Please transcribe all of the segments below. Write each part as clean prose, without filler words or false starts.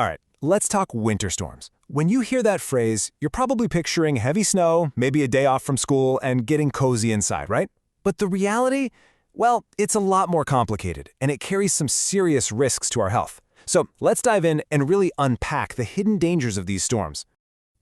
All right, let's talk winter storms. When you hear that phrase, you're probably picturing heavy snow, maybe a day off from school, and getting cozy inside, right? But the reality? Well, it's a lot more complicated, and it carries some serious risks to our health. So let's dive in and really unpack the hidden dangers of these storms.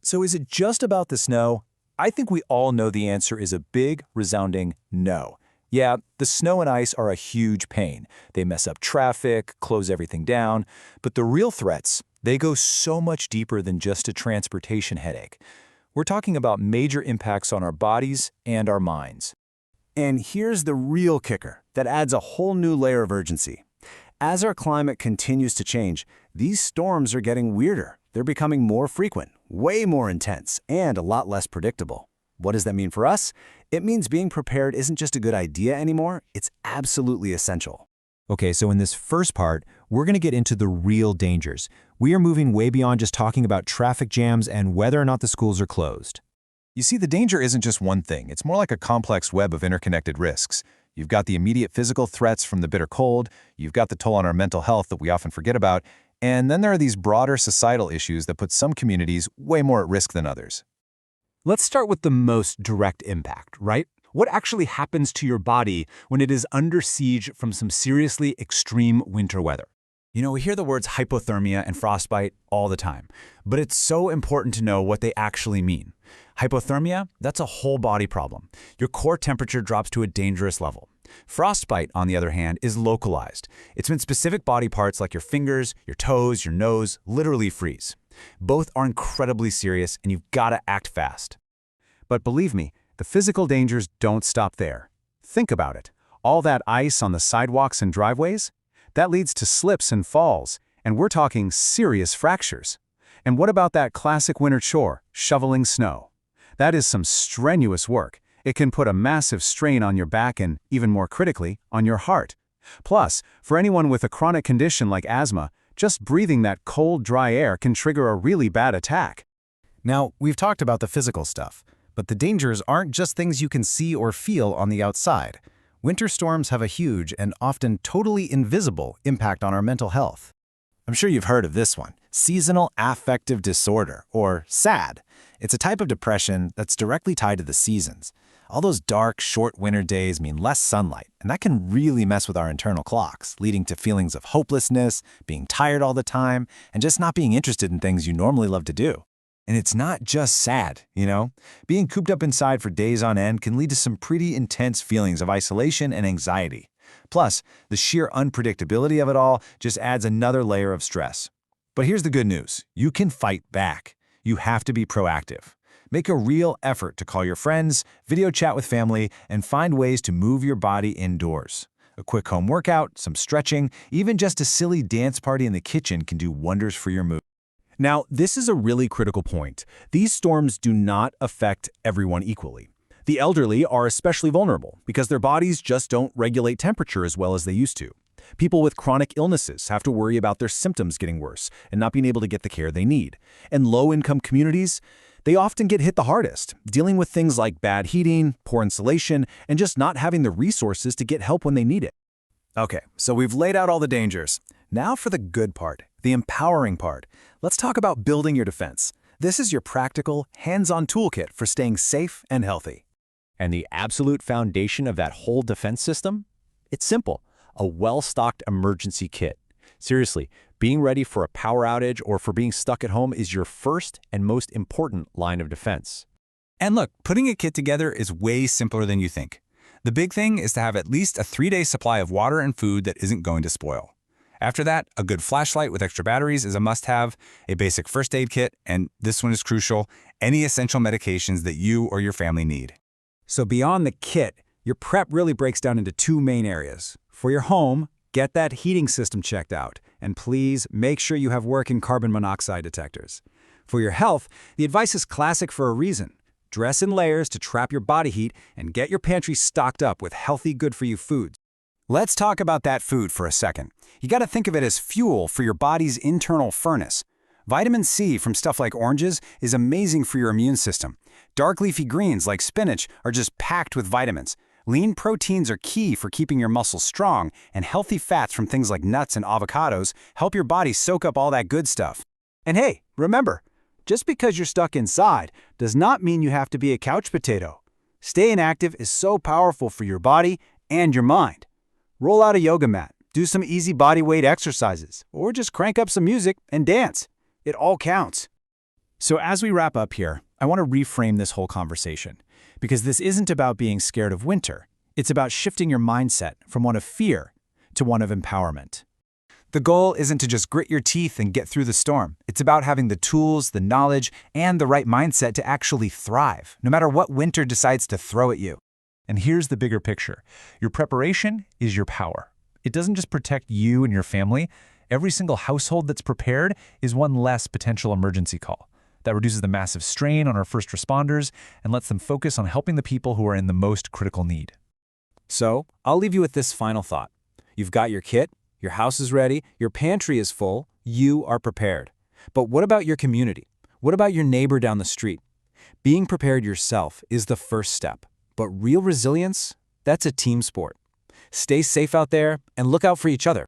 So is it just about the snow? I think we all know the answer is a big, resounding no. Yeah, the snow and ice are a huge pain. They mess up traffic, close everything down. But the real threats, they go so much deeper than just a transportation headache. We're talking about major impacts on our bodies and our minds. And here's the real kicker that adds a whole new layer of urgency. As our climate continues to change, these storms are getting weirder. They're becoming more frequent, way more intense, and a lot less predictable. What does that mean for us? It means being prepared isn't just a good idea anymore, it's absolutely essential. Okay, so in this first part, we're going to get into the real dangers. We are moving way beyond just talking about traffic jams and whether or not the schools are closed. You see, the danger isn't just one thing. It's more like a complex web of interconnected risks. You've got the immediate physical threats from the bitter cold, you've got the toll on our mental health that we often forget about, and then there are these broader societal issues that put some communities way more at risk than others. Let's start with the most direct impact, right? What actually happens to your body when it is under siege from some seriously extreme winter weather? You know, we hear the words hypothermia and frostbite all the time, but it's so important to know what they actually mean. Hypothermia, that's a whole body problem. Your core temperature drops to a dangerous level. Frostbite, on the other hand, is localized. It's when specific body parts like your fingers, your toes, your nose literally freeze. Both are incredibly serious, and you've got to act fast. But believe me, the physical dangers don't stop there. Think about it. All that ice on the sidewalks and driveways? That leads to slips and falls, and we're talking serious fractures. And what about that classic winter chore, shoveling snow? That is some strenuous work. It can put a massive strain on your back and, even more critically, on your heart. Plus, for anyone with a chronic condition like asthma, just breathing that cold, dry air can trigger a really bad attack. Now, we've talked about the physical stuff, but the dangers aren't just things you can see or feel on the outside. Winter storms have a huge and often totally invisible impact on our mental health. I'm sure you've heard of this one, seasonal affective disorder, or SAD. It's a type of depression that's directly tied to the seasons. All those dark, short winter days mean less sunlight, and that can really mess with our internal clocks, leading to feelings of hopelessness, being tired all the time, and just not being interested in things you normally love to do. And it's not just sad, you know? Being cooped up inside for days on end can lead to some pretty intense feelings of isolation and anxiety. Plus, the sheer unpredictability of it all just adds another layer of stress. But here's the good news. You can fight back. You have to be proactive. Make a real effort to call your friends, video chat with family, and find ways to move your body indoors. A quick home workout, some stretching, even just a silly dance party in the kitchen can do wonders for your mood. Now, this is a really critical point. These storms do not affect everyone equally. The elderly are especially vulnerable because their bodies just don't regulate temperature as well as they used to. People with chronic illnesses have to worry about their symptoms getting worse and not being able to get the care they need. And low-income communities, they often get hit the hardest, dealing with things like bad heating, poor insulation, and just not having the resources to get help when they need it. Okay, so we've laid out all the dangers. Now for the good part, the empowering part. Let's talk about building your defense. This is your practical, hands-on toolkit for staying safe and healthy. And the absolute foundation of that whole defense system? It's simple, a well-stocked emergency kit. Seriously, being ready for a power outage or for being stuck at home is your first and most important line of defense. And look, putting a kit together is way simpler than you think. The big thing is to have at least a 3-day supply of water and food that isn't going to spoil. After that, a good flashlight with extra batteries is a must-have, a basic first aid kit, and this one is crucial, any essential medications that you or your family need. So beyond the kit, your prep really breaks down into 2 main areas. For your home, get that heating system checked out, and please make sure you have working carbon monoxide detectors. For your health, the advice is classic for a reason. Dress in layers to trap your body heat and get your pantry stocked up with healthy, good-for-you foods. Let's talk about that food for a second. You got to think of it as fuel for your body's internal furnace. Vitamin C from stuff like oranges is amazing for your immune system. Dark leafy greens like spinach are just packed with vitamins. Lean proteins are key for keeping your muscles strong, and healthy fats from things like nuts and avocados help your body soak up all that good stuff. And hey, remember, just because you're stuck inside does not mean you have to be a couch potato. Staying active is so powerful for your body and your mind. Roll out a yoga mat, do some easy body weight exercises, or just crank up some music and dance. It all counts. So as we wrap up here, I want to reframe this whole conversation, because this isn't about being scared of winter. It's about shifting your mindset from one of fear to one of empowerment. The goal isn't to just grit your teeth and get through the storm. It's about having the tools, the knowledge, and the right mindset to actually thrive, no matter what winter decides to throw at you. And here's the bigger picture. Your preparation is your power. It doesn't just protect you and your family. Every single household that's prepared is one less potential emergency call. That reduces the massive strain on our first responders and lets them focus on helping the people who are in the most critical need. So, I'll leave you with this final thought. You've got your kit, your house is ready, your pantry is full, you are prepared. But what about your community? What about your neighbor down the street? Being prepared yourself is the first step. But real resilience, that's a team sport. Stay safe out there and look out for each other.